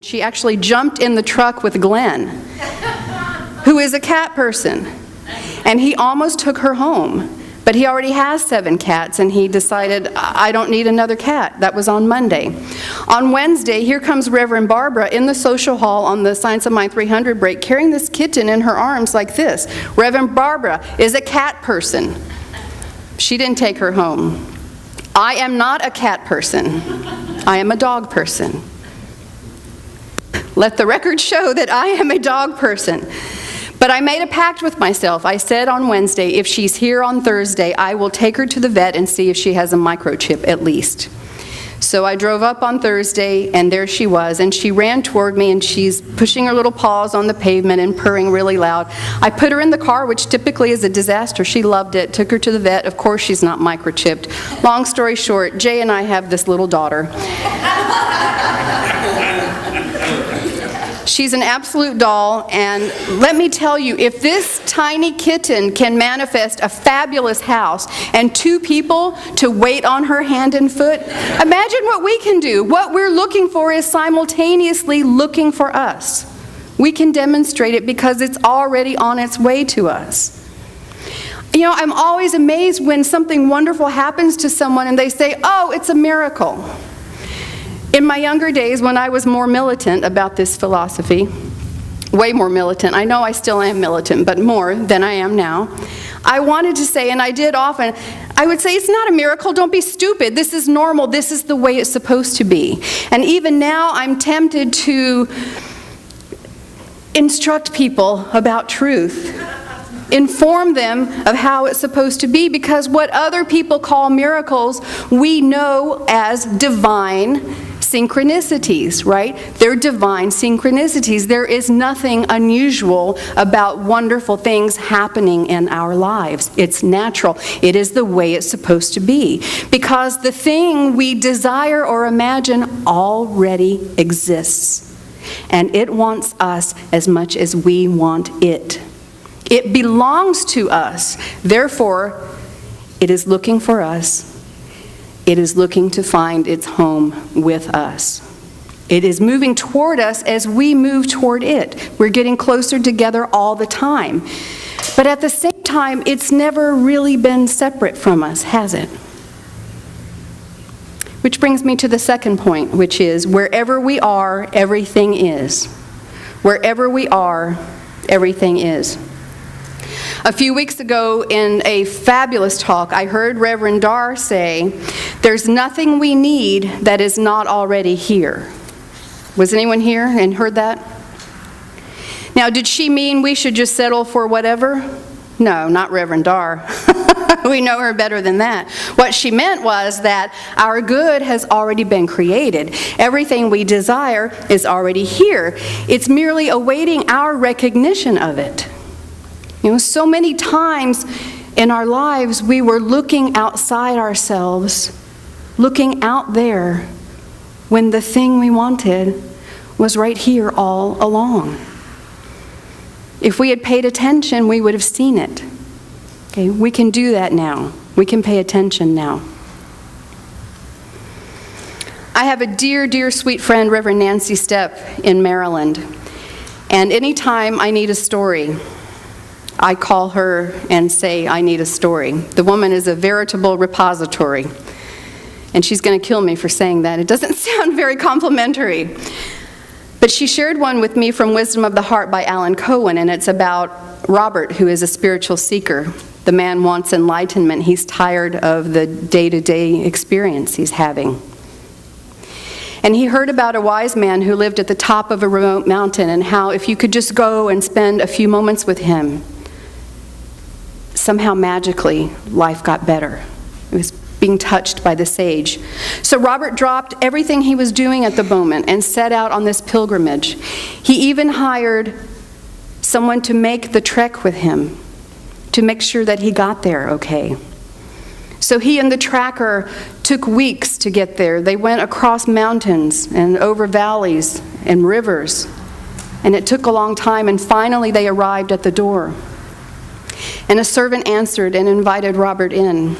She actually jumped in the truck with Glenn, who is a cat person, and he almost took her home. But he already has 7 cats, and he decided, I don't need another cat. That was on Monday. On Wednesday, here comes Reverend Barbara in the social hall on the Science of Mind 300 break, carrying this kitten in her arms like this. Reverend Barbara is a cat person. She didn't take her home. I am not a cat person. I am a dog person. Let the record show that I am a dog person. But I made a pact with myself. I said on Wednesday, if she's here on Thursday, I will take her to the vet and see if she has a microchip at least. So I drove up on Thursday, and there she was, and she ran toward me, and she's pushing her little paws on the pavement and purring really loud. I put her in the car, which typically is a disaster. She loved it, took her to the vet. Of course, she's not microchipped. Long story short, Jay and I have this little daughter. She's an absolute doll, and let me tell you, if this tiny kitten can manifest a fabulous house and 2 people to wait on her hand and foot, imagine what we can do. What we're looking for is simultaneously looking for us. We can demonstrate it because it's already on its way to us. You know, I'm always amazed when something wonderful happens to someone and they say, oh, it's a miracle. In my younger days, when I was more militant about this philosophy, way more militant, I know I still am militant, but more than I am now, I wanted to say, and I did often, I would say, it's not a miracle, don't be stupid, this is normal, this is the way it's supposed to be. And even now, I'm tempted to instruct people about truth, inform them of how it's supposed to be, because what other people call miracles, we know as divine synchronicities, right? They're divine synchronicities. There is nothing unusual about wonderful things happening in our lives. It's natural. It is the way it's supposed to be. Because the thing we desire or imagine already exists. And it wants us as much as we want it. It belongs to us. Therefore, it is looking for us. It is looking to find its home with us. It is moving toward us as we move toward it. We're getting closer together all the time. But at the same time, it's never really been separate from us, has it? Which brings me to the second point, which is wherever we are, everything is. Wherever we are, everything is. A few weeks ago in a fabulous talk, I heard Reverend Dar say, there's nothing we need that is not already here. Was anyone here and heard that? Now, did she mean we should just settle for whatever? No, not Reverend Dar. We know her better than that. What she meant was that our good has already been created. Everything we desire is already here. It's merely awaiting our recognition of it. You know, so many times in our lives we were looking outside ourselves, looking out there, when the thing we wanted was right here all along. If we had paid attention, we would have seen it. Okay, we can do that now. We can pay attention now. I have a dear, dear sweet friend, Reverend Nancy Stepp in Maryland. And anytime I need a story, I call her and say, I need a story. The woman is a veritable repository. And she's going to kill me for saying that. It doesn't sound very complimentary. But she shared one with me from Wisdom of the Heart by Alan Cohen, and it's about Robert, who is a spiritual seeker. The man wants enlightenment. He's tired of the day-to-day experience he's having. And he heard about a wise man who lived at the top of a remote mountain, and how if you could just go and spend a few moments with him, somehow magically life got better. It was being touched by the sage. So Robert dropped everything he was doing at the moment and set out on this pilgrimage. He even hired someone to make the trek with him, to make sure that he got there okay. So he and the tracker took weeks to get there. They went across mountains and over valleys and rivers. And it took a long time, and finally they arrived at the door. And a servant answered and invited Robert in.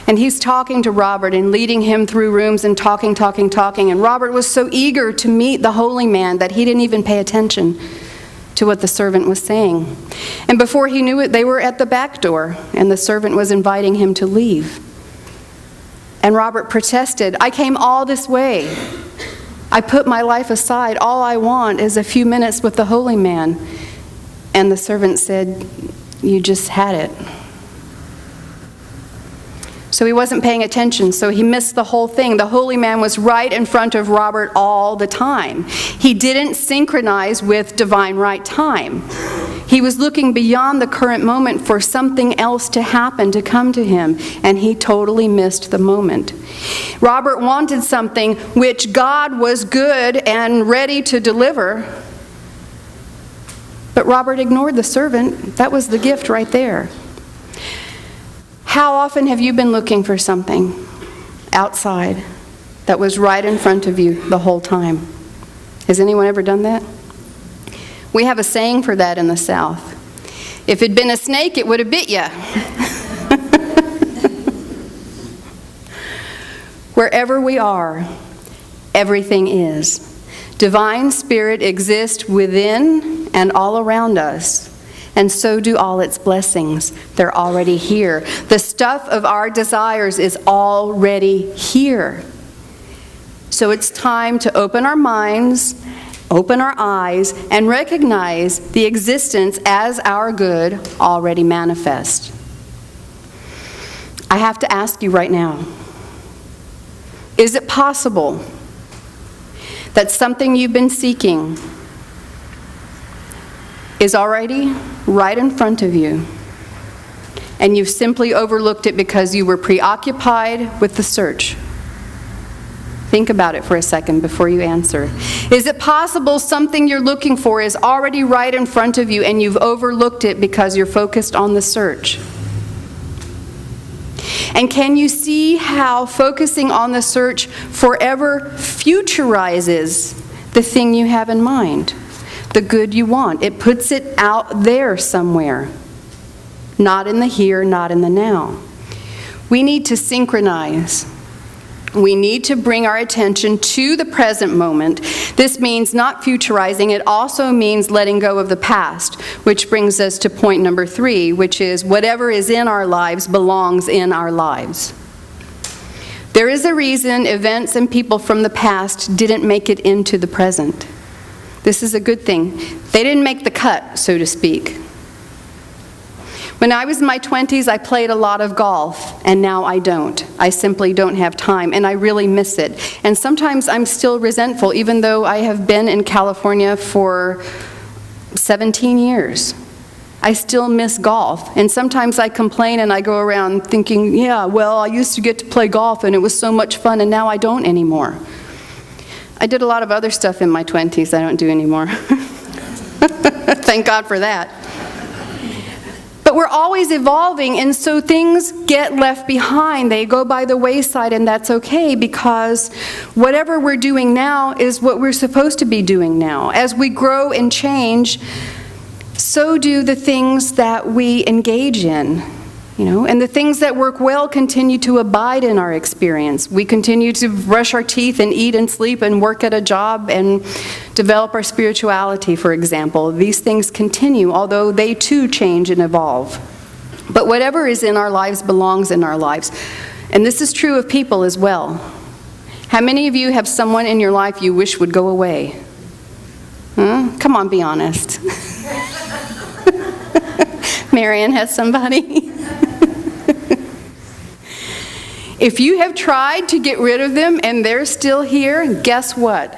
And he's talking to Robert and leading him through rooms and talking. And Robert was so eager to meet the holy man that he didn't even pay attention to what the servant was saying. And before he knew it, they were at the back door, and the servant was inviting him to leave. And Robert protested, "I came all this way. I put my life aside. All I want is a few minutes with the holy man." And the servant said, "You just had it." So he wasn't paying attention, so he missed the whole thing. The holy man was right in front of Robert all the time. He didn't synchronize with divine right time. He was looking beyond the current moment for something else to happen, to come to him, and he totally missed the moment. Robert wanted something which God was good and ready to deliver, but Robert ignored the servant. That was the gift right there. How often have you been looking for something outside that was right in front of you the whole time? Has anyone ever done that? We have a saying for that in the South. If it'd been a snake, it would have bit you. Wherever we are, everything is. Divine Spirit exists within and all around us. And so do all its blessings. They're already here. The stuff of our desires is already here. So it's time to open our minds, open our eyes, and recognize the existence as our good already manifest. I have to ask you right now, is it possible that something you've been seeking is already right in front of you, and you've simply overlooked it because you were preoccupied with the search? Think about it for a second before you answer. Is it possible something you're looking for is already right in front of you and you've overlooked it because you're focused on the search? And can you see how focusing on the search forever futurizes the thing you have in mind? The good you want. It puts it out there somewhere. Not in the here, not in the now. We need to synchronize. We need to bring our attention to the present moment. This means not futurizing. It also means letting go of the past, which brings us to point number 3, which is whatever is in our lives belongs in our lives. There is a reason events and people from the past didn't make it into the present. This is a good thing. They didn't make the cut, so to speak. When I was in my 20s, I played a lot of golf, and now I don't. I simply don't have time, and I really miss it. And sometimes I'm still resentful, even though I have been in California for 17 years. I still miss golf, and sometimes I complain and I go around thinking, yeah, well, I used to get to play golf, and it was so much fun, and now I don't anymore. I did a lot of other stuff in my 20s I don't do anymore. Thank God for that. But we're always evolving, and so things get left behind. They go by the wayside, and that's okay, because whatever we're doing now is what we're supposed to be doing now. As we grow and change, so do the things that we engage in. And the things that work well continue to abide in our experience. We continue to brush our teeth and eat and sleep and work at a job and develop our spirituality, for example. These things continue, although they too change and evolve. But whatever is in our lives belongs in our lives. And this is true of people as well. How many of you have someone in your life you wish would go away? Come on, be honest. Marianne has somebody. If you have tried to get rid of them and they're still here, guess what?